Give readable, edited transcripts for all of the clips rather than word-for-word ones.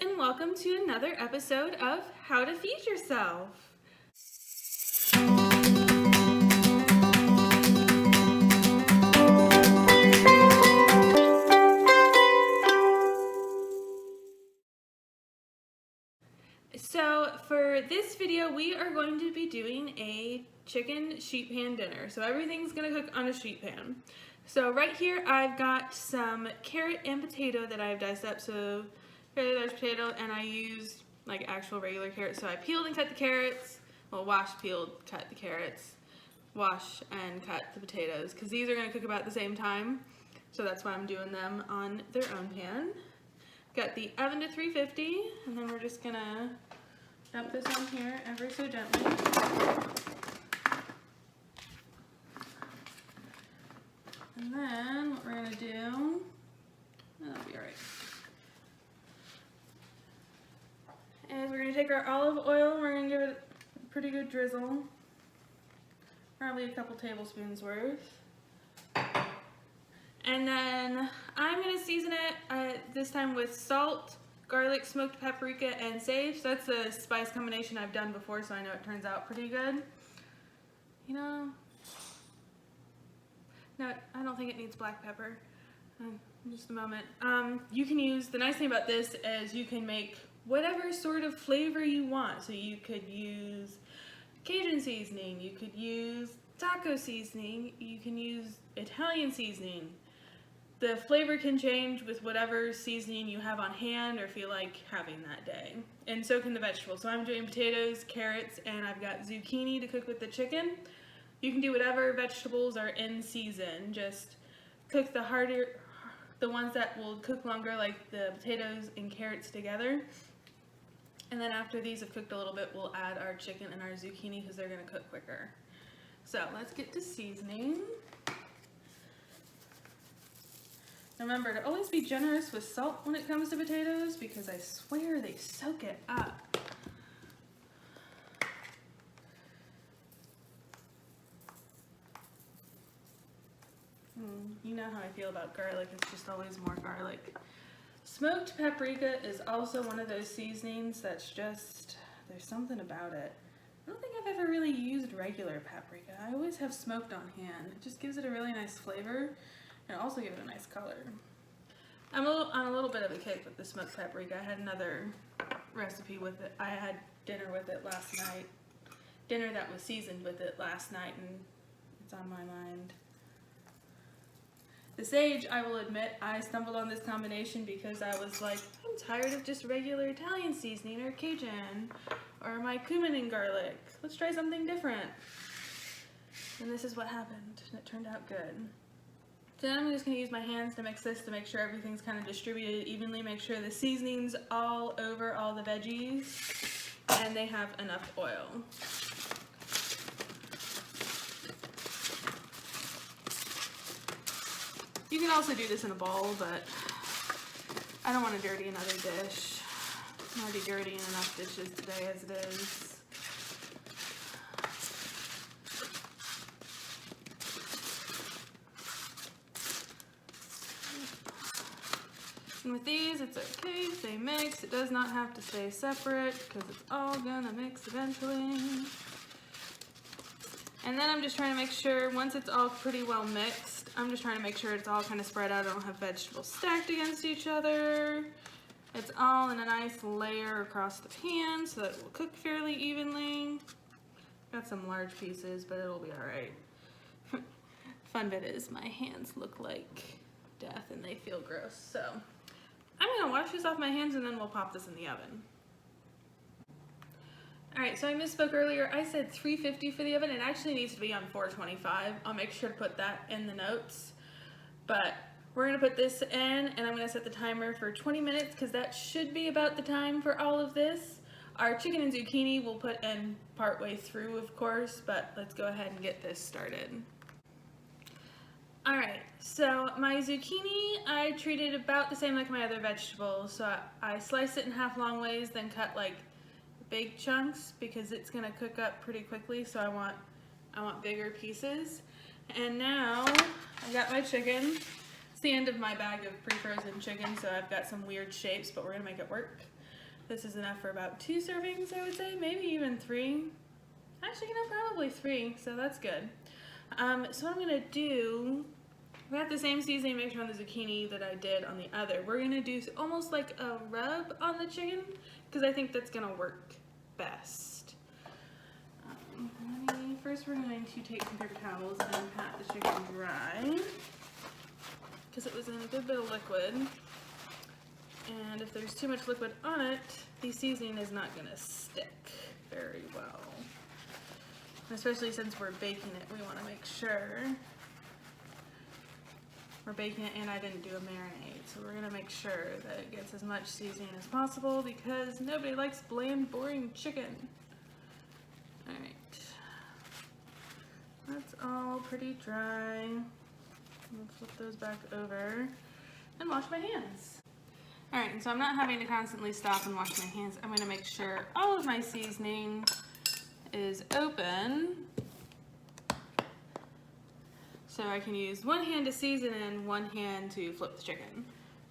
and welcome to another episode of How to Feed Yourself. So for this video, we are going to be doing a chicken sheet pan dinner. So everything's gonna cook on a sheet pan. So right here, I've got some carrot and potato that I've diced up. So fairly large potato, and I used like actual regular carrots. So I peeled and cut the carrots. Well, washed, peeled, cut the carrots. Wash and cut the potatoes, because these are gonna cook about the same time. So that's why I'm doing them on their own pan. Got the oven to 350, and then we're just gonna dump this on here ever so gently. And then what we're gonna do, that'll be alright, is we're gonna take our olive oil and we're gonna give it a pretty good drizzle, probably a couple tablespoons worth. And then I'm gonna season it this time with salt, garlic, smoked paprika, and sage. So that's a spice combination I've done before, so I know it turns out pretty good. You know, no, I don't think it needs black pepper. Just a moment. You can use, the nice thing about this is you can make whatever sort of flavor you want. So you could use Cajun seasoning, you could use taco seasoning, you can use Italian seasoning. The flavor can change with whatever seasoning you have on hand or feel like having that day. And so can the vegetables. So I'm doing potatoes, carrots, and I've got zucchini to cook with the chicken. You can do whatever vegetables are in season. Just cook the ones that will cook longer, like the potatoes and carrots together. And then after these have cooked a little bit, we'll add our chicken and our zucchini because they're gonna cook quicker. So let's get to seasoning. Remember to always be generous with salt when it comes to potatoes, because I swear they soak it up. You know how I feel about garlic, it's just always more garlic. Smoked paprika is also one of those seasonings that's just, there's something about it. I don't think I've ever really used regular paprika. I always have smoked on hand. It just gives it a really nice flavor. And also give it a nice color. I'm on a little bit of a kick with the smoked paprika. I had another recipe with it. I had dinner with it last night. Dinner that was seasoned with it last night, and it's on my mind. The sage, I will admit, I stumbled on this combination because I was like, I'm tired of just regular Italian seasoning or Cajun or my cumin and garlic. Let's try something different. And this is what happened, and it turned out good. So then I'm just going to use my hands to mix this to make sure everything's kind of distributed evenly, make sure the seasoning's all over all the veggies, and they have enough oil. You can also do this in a bowl, but I don't want to dirty another dish. I'm already dirtying enough dishes today as it is. And with these, it's okay if they mix. It does not have to stay separate because it's all gonna mix eventually. And then I'm just trying to make sure, once it's all pretty well mixed, I'm just trying to make sure it's all kind of spread out. I don't have vegetables stacked against each other. It's all in a nice layer across the pan so that it will cook fairly evenly. Got some large pieces, but it'll be all right. Fun bit is my hands look like death and they feel gross, so. I'm gonna wash this off my hands and then we'll pop this in the oven. Alright, so I misspoke earlier. I said 350 for the oven. It actually needs to be on 425. I'll make sure to put that in the notes. But we're gonna put this in and I'm gonna set the timer for 20 minutes because that should be about the time for all of this. Our chicken and zucchini we'll put in part way through, of course, but let's go ahead and get this started. Alright, so my zucchini I treated about the same like my other vegetables. So I sliced it in half long ways, then cut like big chunks because it's gonna cook up pretty quickly, so I want bigger pieces. And now I got my chicken. It's the end of my bag of pre-frozen chicken, so I've got some weird shapes, but we're gonna make it work. This is enough for about 2 servings, I would say, maybe even 3. Actually, you know, probably 3, so that's good. So what I'm gonna do, we got the same seasoning mixture on the zucchini that I did on the other. We're gonna do almost like a rub on the chicken, because I think that's gonna work best. First we're going to take some paper towels and pat the chicken dry, because it was in a good bit of liquid. And if there's too much liquid on it, the seasoning is not gonna stick very well. Especially since we're baking it, we wanna make sure we're baking it, and I didn't do a marinade. So we're gonna make sure that it gets as much seasoning as possible, because nobody likes bland, boring chicken. All right, that's all pretty dry. We'll flip those back over and wash my hands. All right, so I'm not having to constantly stop and wash my hands. I'm gonna make sure all of my seasoning is open, so I can use one hand to season and one hand to flip the chicken.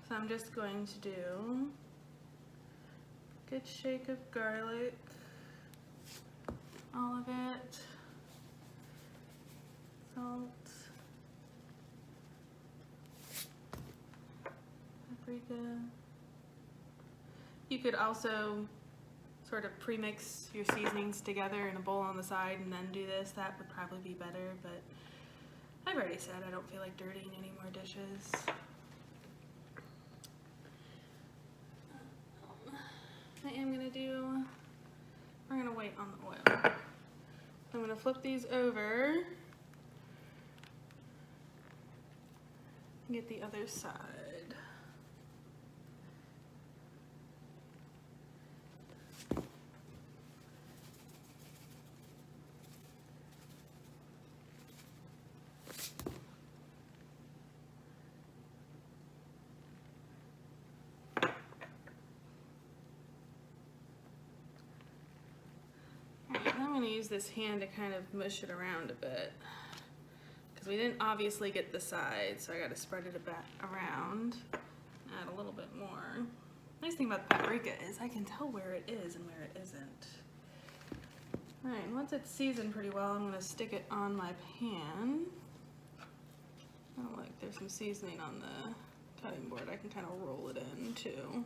So I'm just going to do a good shake of garlic, all of it, salt, paprika. You could also sort of pre-mix your seasonings together in a bowl on the side and then do this. That would probably be better, but I've already said I don't feel like dirtying any more dishes. I am gonna do, we're gonna wait on the oil. I'm gonna flip these over and get the other side. I'm going to use this hand to kind of mush it around a bit, because we didn't obviously get the sides, so I got to spread it a bit around, add a little bit more. Nice thing about the paprika is I can tell where it is and where it isn't. Alright, once it's seasoned pretty well, I'm going to stick it on my pan. Oh, like there's some seasoning on the cutting board. I can kind of roll it in too.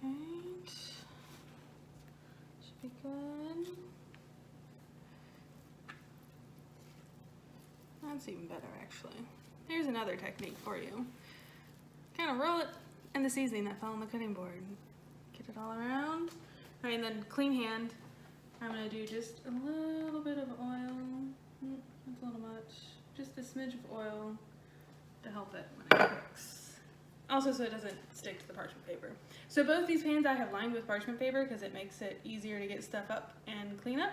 Right. Should be good. That's even better, actually. Here's another technique for you. Kind of roll it in the seasoning that fell on the cutting board. Get it all around. All right, and then clean hand. I'm gonna do just a little bit of oil. That's a little much. Just a smidge of oil to help it when it cooks. Also, so it doesn't stick to the parchment paper. So both these pans I have lined with parchment paper because it makes it easier to get stuff up and clean up.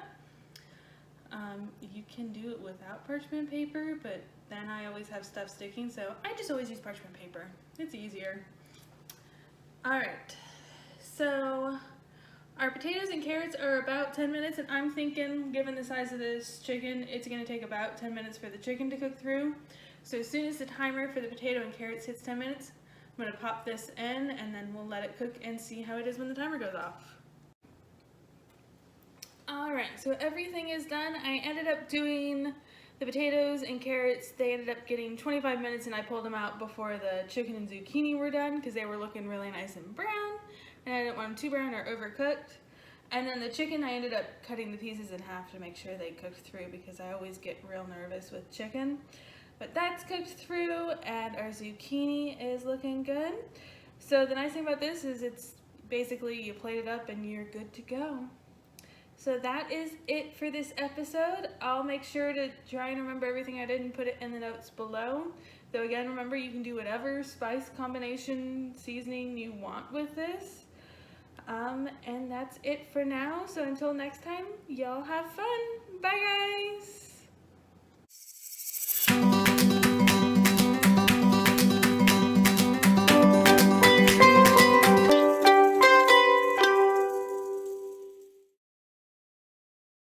You can do it without parchment paper, but then I always have stuff sticking, so I just always use parchment paper. It's easier. All right, so our potatoes and carrots are about 10 minutes, and I'm thinking, given the size of this chicken, it's gonna take about 10 minutes for the chicken to cook through. So as soon as the timer for the potato and carrots hits 10 minutes, I'm gonna pop this in, and then we'll let it cook and see how it is when the timer goes off. Alright, so everything is done. I ended up doing the potatoes and carrots. They ended up getting 25 minutes, and I pulled them out before the chicken and zucchini were done because they were looking really nice and brown, and I didn't want them too brown or overcooked. And then the chicken, I ended up cutting the pieces in half to make sure they cooked through, because I always get real nervous with chicken. But that's cooked through, and our zucchini is looking good. So the nice thing about this is it's basically you plate it up and you're good to go. So that is it for this episode. I'll make sure to try and remember everything I did and put it in the notes below. Though again, remember, you can do whatever spice combination seasoning you want with this. And that's it for now. So until next time, y'all have fun. Bye guys.